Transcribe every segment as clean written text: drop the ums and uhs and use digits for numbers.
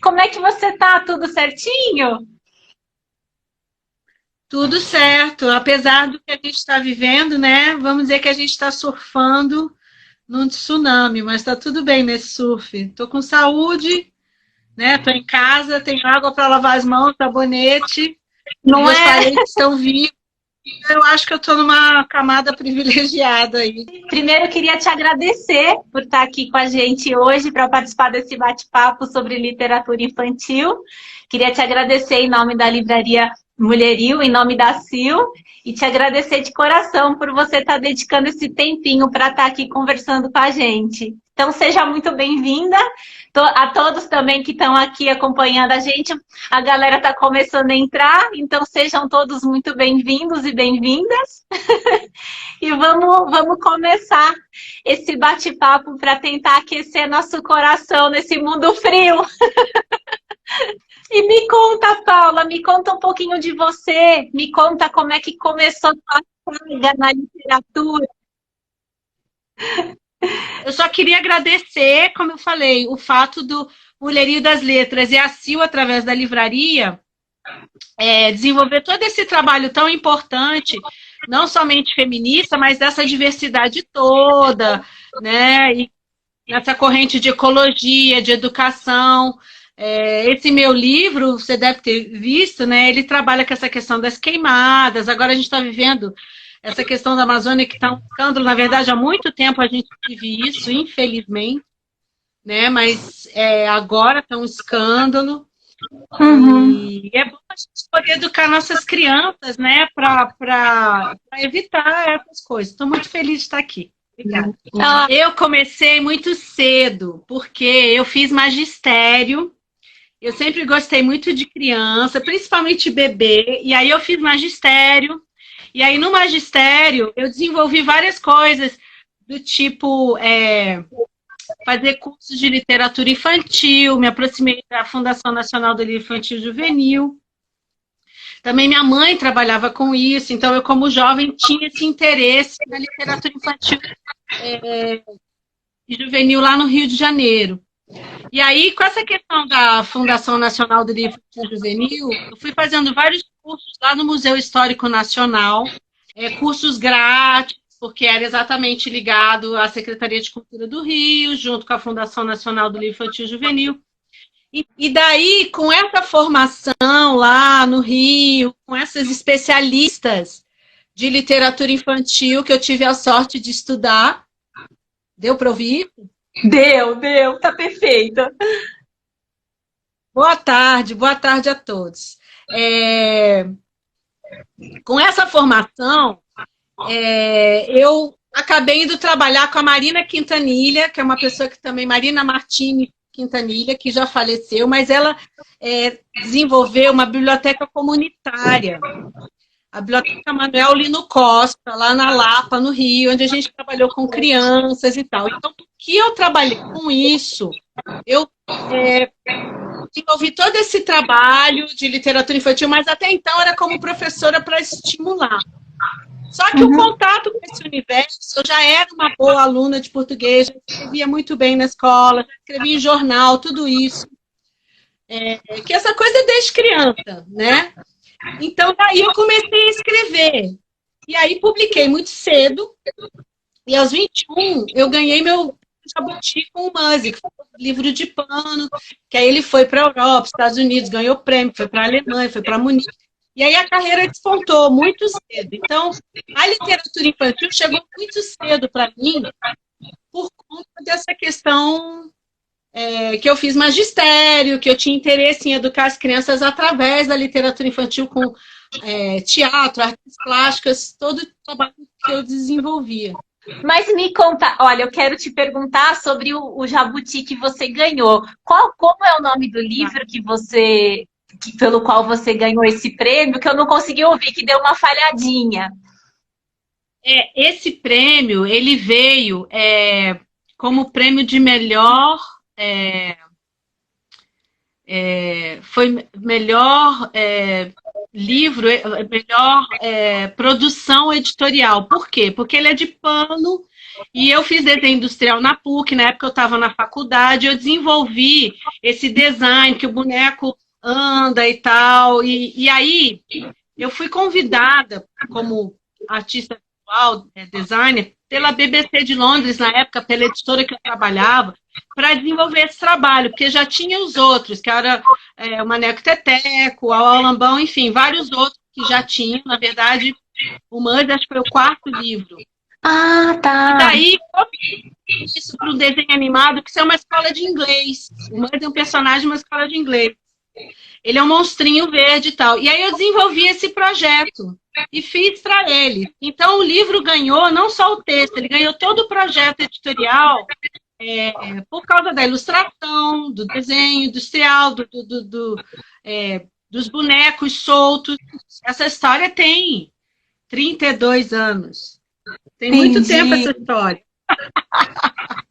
Como é que você tá? Tudo certinho? Tudo certo, apesar do que a gente está vivendo, né? Vamos dizer que a gente está surfando num tsunami, mas está tudo bem nesse surf. Estou com saúde, né? Estou em casa, tenho água para lavar as mãos, sabonete, Não meus é? parentes estão vivos. Eu acho que eu estou numa camada privilegiada aí. Primeiro, eu queria te agradecer por estar aqui com a gente hoje para participar desse bate-papo sobre literatura infantil. Queria te agradecer em nome da Livraria Mulheril, em nome da Sil, e te agradecer de coração por você estar dedicando esse tempinho para estar aqui conversando com a gente. Então, seja muito bem-vinda. A todos também que estão aqui acompanhando a gente. A galera está começando a entrar, então sejam todos muito bem-vindos e bem-vindas. E vamos começar esse bate-papo para tentar aquecer nosso coração nesse mundo frio. E me conta, Paula, me conta um pouquinho de você. Me conta como é que começou a sua saga na literatura. Eu só queria agradecer, como eu falei, o fato do Mulherio das Letras e a Sil, através da livraria, desenvolver todo esse trabalho tão importante, não somente feminista, mas dessa diversidade toda, né? E nessa corrente de ecologia, de educação. Esse meu livro, você deve ter visto, né? Ele trabalha com essa questão das queimadas. Agora a gente está vivendo essa questão da Amazônia que está um escândalo. Na verdade, há muito tempo a gente vive isso, infelizmente, né? Mas agora está um escândalo. E é bom a gente poder educar nossas crianças, né? Para evitar essas coisas. Estou muito feliz de estar aqui. Obrigada. Eu comecei muito cedo, porque eu fiz magistério. Eu sempre gostei muito de criança, principalmente bebê, e aí eu fiz magistério, e aí no magistério eu desenvolvi várias coisas, do tipo fazer cursos de literatura infantil, me aproximei da Fundação Nacional do Livro Infantil e Juvenil. Também minha mãe trabalhava com isso, então eu, como jovem, tinha esse interesse na literatura infantil e juvenil lá no Rio de Janeiro. E aí, com essa questão da Fundação Nacional do Livro Infantil e Juvenil, eu fui fazendo vários cursos lá no Museu Histórico Nacional, cursos grátis, porque era exatamente ligado à Secretaria de Cultura do Rio, junto com a Fundação Nacional do Livro Infantil e Juvenil. E daí, com essa formação lá no Rio, com essas especialistas de literatura infantil que eu tive a sorte de estudar, deu para ouvir? Deu, tá perfeita. Boa tarde a todos. Com essa formação, eu acabei indo trabalhar com a Marina Quintanilha, que é uma pessoa que também, Marina Martini Quintanilha, que já faleceu, mas ela desenvolveu uma biblioteca comunitária, a Biblioteca Manuel Lino Costa, lá na Lapa, no Rio, onde a gente trabalhou com crianças e tal. Então, que eu trabalhei com isso, eu desenvolvi todo esse trabalho de literatura infantil, mas até então era como professora para estimular. Só que o contato com esse universo, eu já era uma boa aluna de português, já escrevia muito bem na escola, já escrevia em jornal, tudo isso. Que essa coisa é desde criança, né? Então, daí eu comecei a escrever. E aí publiquei muito cedo, e aos 21 eu ganhei meu Jabuti com o Muzi, que foi um livro de pano, que aí ele foi para a Europa, Estados Unidos, ganhou prêmio, foi para a Alemanha, foi para Munique. E aí a carreira despontou muito cedo. Então, a literatura infantil chegou muito cedo para mim por conta dessa questão que eu fiz magistério, que eu tinha interesse em educar as crianças através da literatura infantil com teatro, artes plásticas, todo o trabalho que eu desenvolvia. Mas me conta, olha, eu quero te perguntar sobre o Jabuti que você ganhou. Como é o nome do livro pelo qual você ganhou esse prêmio, que eu não consegui ouvir, que deu uma falhadinha? Esse prêmio, ele veio como prêmio de melhor... foi melhor livro, melhor produção editorial. Por quê? Porque ele é de pano E eu fiz desenho industrial na PUC, na época eu estava na faculdade, eu desenvolvi esse design, que o boneco anda e tal. E aí eu fui convidada como artista visual, designer, pela BBC de Londres, na época, pela editora que eu trabalhava, para desenvolver esse trabalho, porque já tinha os outros, que era o Maneco Teteco, o Alambão, enfim, vários outros que já tinham. Na verdade, o Mud, acho que foi o 4º livro. Ah, tá. E daí, isso para um desenho animado, que isso é uma escola de inglês. O Mud é um personagem de uma escola de inglês. Ele é um monstrinho verde e tal. E aí eu desenvolvi esse projeto e fiz para ele. Então o livro ganhou não só o texto, ele ganhou todo o projeto editorial por causa da ilustração, do desenho industrial, dos bonecos soltos. Essa história tem 32 anos. Tem muito tempo essa história.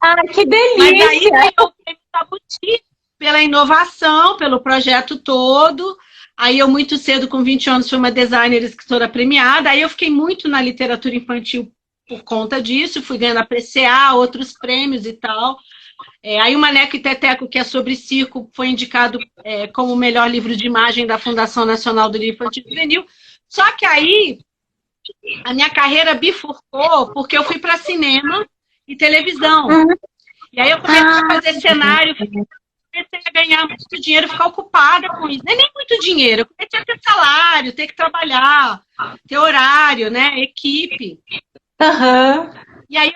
Ah, que delícia! Mas aí ganhou o prêmio Jabuti pela inovação, pelo projeto todo. Aí eu, muito cedo, com 20 anos, fui uma designer e escritora premiada. Aí eu fiquei muito na literatura infantil por conta disso. Fui ganhando a PCA, outros prêmios e tal. Aí o Maneco e Teteco, que é sobre circo, foi indicado como o melhor livro de imagem da Fundação Nacional do Livro Infantil e Juvenil. Só que aí a minha carreira bifurcou porque eu fui para cinema e televisão. E aí eu comecei a fazer cenário, comecei a ganhar muito dinheiro, ficar ocupada com isso. Nem muito dinheiro, eu comecei a ter salário, ter que trabalhar, ter horário, né, equipe. E aí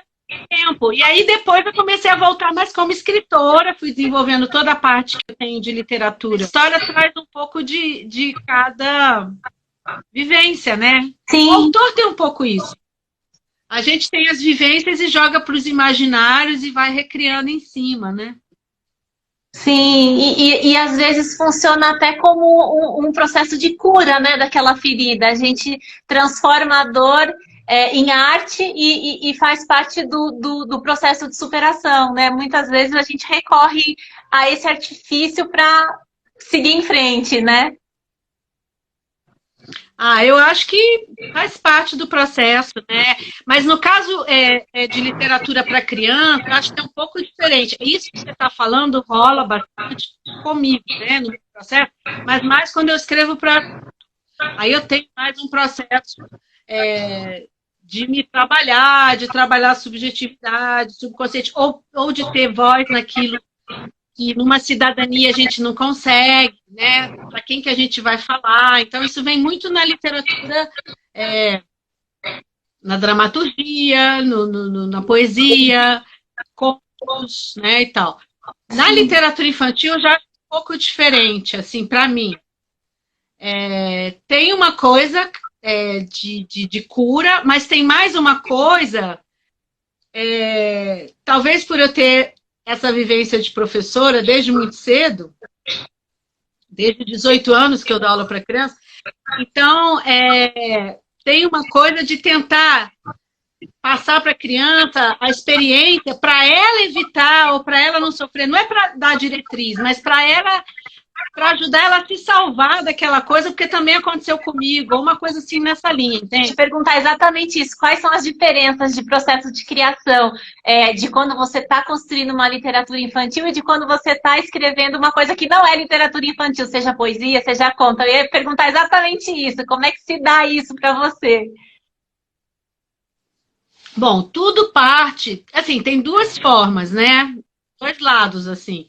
tempo. E aí depois eu comecei a voltar mais como escritora, fui desenvolvendo toda a parte que eu tenho de literatura. A história traz um pouco de cada vivência, né? Sim. O autor tem um pouco isso. A gente tem as vivências e joga para os imaginários e vai recriando em cima, né? Sim, e às vezes funciona até como um processo de cura, né, daquela ferida. A gente transforma a dor em arte e faz parte do processo de superação, né? Muitas vezes a gente recorre a esse artifício para seguir em frente, né? Eu acho que faz parte do processo, né? Mas no caso de literatura para criança, eu acho que é um pouco diferente. Isso que você está falando rola bastante comigo, né? No processo, mas mais quando eu escrevo para... Aí eu tenho mais um processo de me trabalhar, de trabalhar subjetividade, subconsciente, ou de ter voz naquilo que numa cidadania a gente não consegue, né? Para quem que a gente vai falar. Então, isso vem muito na literatura, na dramaturgia, na poesia, contos, né, e tal. Na literatura infantil, já é um pouco diferente, assim, para mim. Tem uma coisa de cura, mas tem mais uma coisa, talvez por eu ter essa vivência de professora desde muito cedo, desde 18 anos que eu dou aula para criança. Então, tem uma coisa de tentar passar para a criança a experiência para ela evitar ou para ela não sofrer. Não é para dar diretriz, mas para ajudar ela a se salvar daquela coisa, porque também aconteceu comigo, ou uma coisa assim nessa linha, entende? Te perguntar exatamente isso. Quais são as diferenças de processo de criação, de quando você está construindo uma literatura infantil e de quando você está escrevendo uma coisa que não é literatura infantil, seja poesia, seja conto? Eu ia perguntar exatamente isso. Como é que se dá isso para você? Bom, tudo parte... Assim, tem duas formas, né? Dois lados, assim.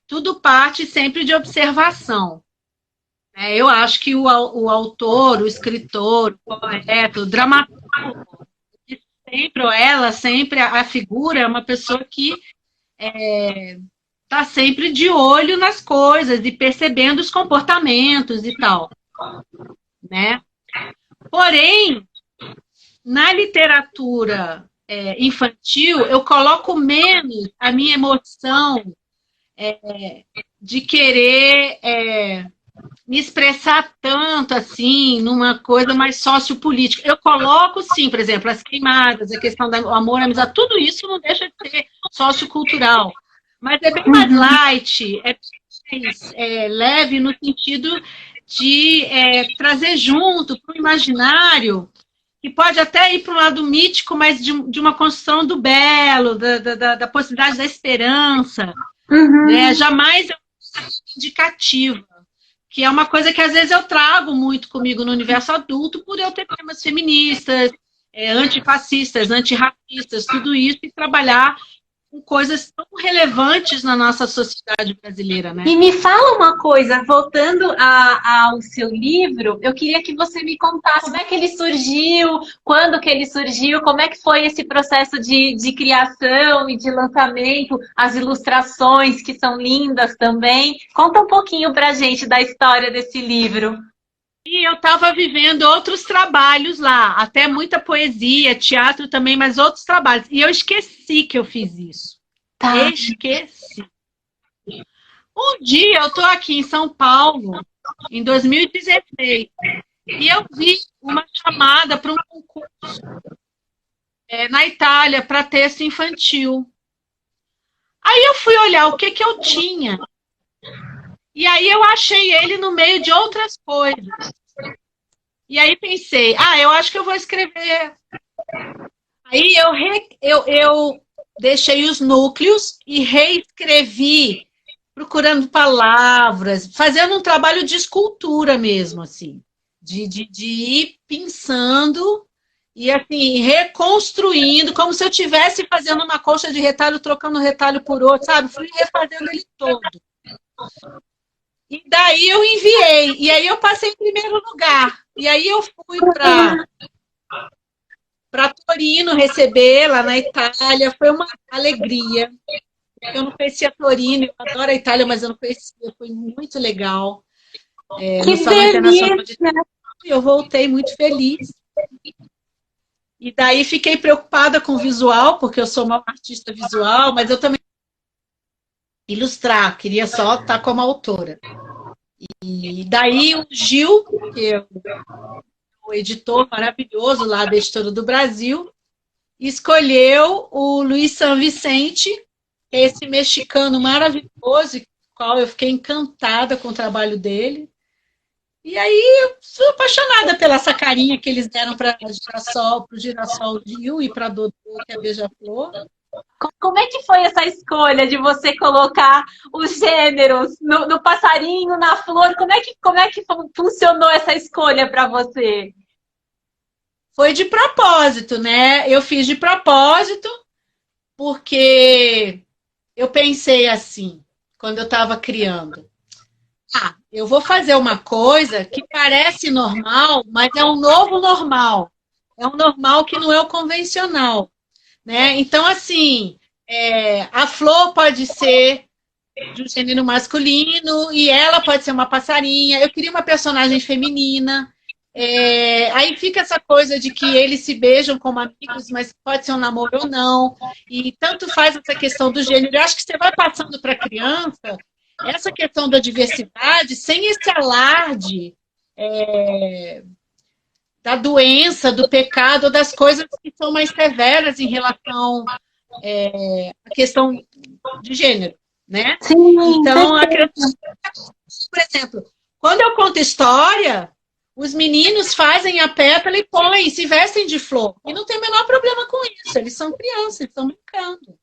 Tudo parte sempre de observação. Eu acho que o autor, o escritor, o poeta, o dramaturgo, sempre, ou ela, sempre, a figura é uma pessoa que está sempre de olho nas coisas e percebendo os comportamentos e tal, né? Porém, na literatura infantil, eu coloco menos a minha emoção de querer me expressar tanto assim, numa coisa mais sociopolítica. Eu coloco, sim, por exemplo, as queimadas, a questão do amor, a amizade, tudo isso não deixa de ser sociocultural. Mas é bem mais light, mais leve no sentido de trazer junto para o imaginário que pode até ir para um lado mítico, mas de uma construção do belo, da possibilidade da esperança. Né? Jamais é uma indicativa, que é uma coisa que às vezes eu trago muito comigo no universo adulto, por eu ter temas feministas, antifascistas, antirracistas, tudo isso, e trabalhar com coisas tão relevantes na nossa sociedade brasileira, né? E me fala uma coisa, voltando ao seu livro, eu queria que você me contasse como é que ele surgiu, quando que ele surgiu, como é que foi esse processo de criação e de lançamento, as ilustrações que são lindas também. Conta um pouquinho pra gente da história desse livro. E eu estava vivendo outros trabalhos lá, até muita poesia, teatro também, mas outros trabalhos. E eu esqueci que eu fiz isso. Tá. Esqueci. Um dia eu estou aqui em São Paulo, em 2016, e eu vi uma chamada para um concurso na Itália para texto infantil. Aí eu fui olhar o que eu tinha. E aí eu achei ele no meio de outras coisas. E aí pensei, eu acho que eu vou escrever. Aí eu deixei os núcleos e reescrevi, procurando palavras, fazendo um trabalho de escultura mesmo, assim. De ir pensando e assim, reconstruindo, como se eu estivesse fazendo uma colcha de retalho, trocando um retalho por outro, sabe? Fui refazendo ele todo. E daí eu enviei. E aí eu passei em primeiro lugar. E aí eu fui para Torino receber, lá na Itália. Foi uma alegria. Eu não conhecia Torino, eu adoro a Itália, mas eu não conhecia. Foi muito legal. Que delícia! Eu voltei muito feliz. E daí fiquei preocupada com o visual, porque eu sou uma artista visual, mas eu também ilustrar, queria só estar como autora. E daí o Gil, que é o editor maravilhoso lá da Editora do Brasil, escolheu o Luiz San Vicente, que é esse mexicano maravilhoso, com o qual eu fiquei encantada com o trabalho dele. E aí eu sou apaixonada pela essa carinha que eles deram para o Girassol Gil e para a Dodô, que é a Beija-Flor. Como é que foi essa escolha de você colocar os gêneros no passarinho, na flor? Como é que funcionou essa escolha para você? Foi de propósito, né? Eu fiz de propósito porque eu pensei assim, quando eu estava criando. Eu vou fazer uma coisa que parece normal, mas é um novo normal. É um normal que não é o convencional. Né? Então, assim, a flor pode ser de um gênero masculino e ela pode ser uma passarinha. Eu queria uma personagem feminina. Aí fica essa coisa de que eles se beijam como amigos, mas pode ser um namoro ou não. E tanto faz essa questão do gênero. Eu acho que você vai passando para a criança essa questão da diversidade sem esse alarde da doença, do pecado, das coisas que são mais severas em relação à questão de gênero, né? Sim, então, por exemplo, quando eu conto história, os meninos fazem a pétala e põem, se vestem de flor. E não tem o menor problema com isso. Eles são crianças, eles estão brincando.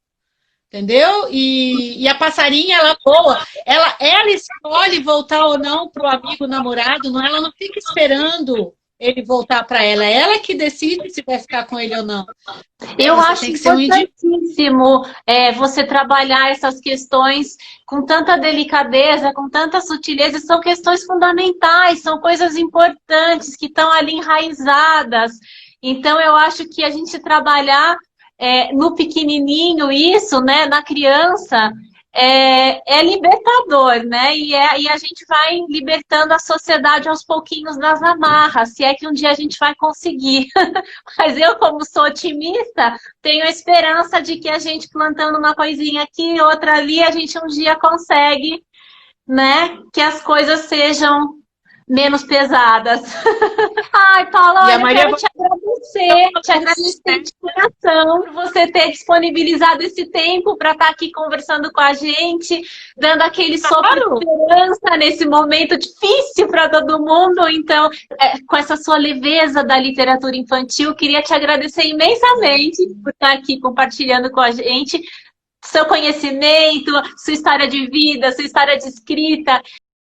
Entendeu? E a passarinha, ela voa. Ela escolhe voltar ou não para o amigo namorado, não, ela não fica esperando ele voltar para ela. É ela que decide se vai ficar com ele ou não. Eu acho importantíssimo você trabalhar essas questões com tanta delicadeza, com tanta sutileza. São questões fundamentais, são coisas importantes que estão ali enraizadas. Então, eu acho que a gente trabalhar no pequenininho isso, né, na criança, é libertador, né? E a gente vai libertando a sociedade aos pouquinhos das amarras, se é que um dia a gente vai conseguir. Mas eu, como sou otimista, tenho a esperança de que a gente plantando uma coisinha aqui, outra ali, a gente um dia consegue, né, que as coisas sejam menos pesadas. Ai, Paula, olha, eu quero te agradecer de coração por você ter disponibilizado esse tempo para estar aqui conversando com a gente, dando aquele sopro de esperança nesse momento difícil para todo mundo. Então, com essa sua leveza da literatura infantil, queria te agradecer imensamente por estar aqui compartilhando com a gente seu conhecimento, sua história de vida, sua história de escrita.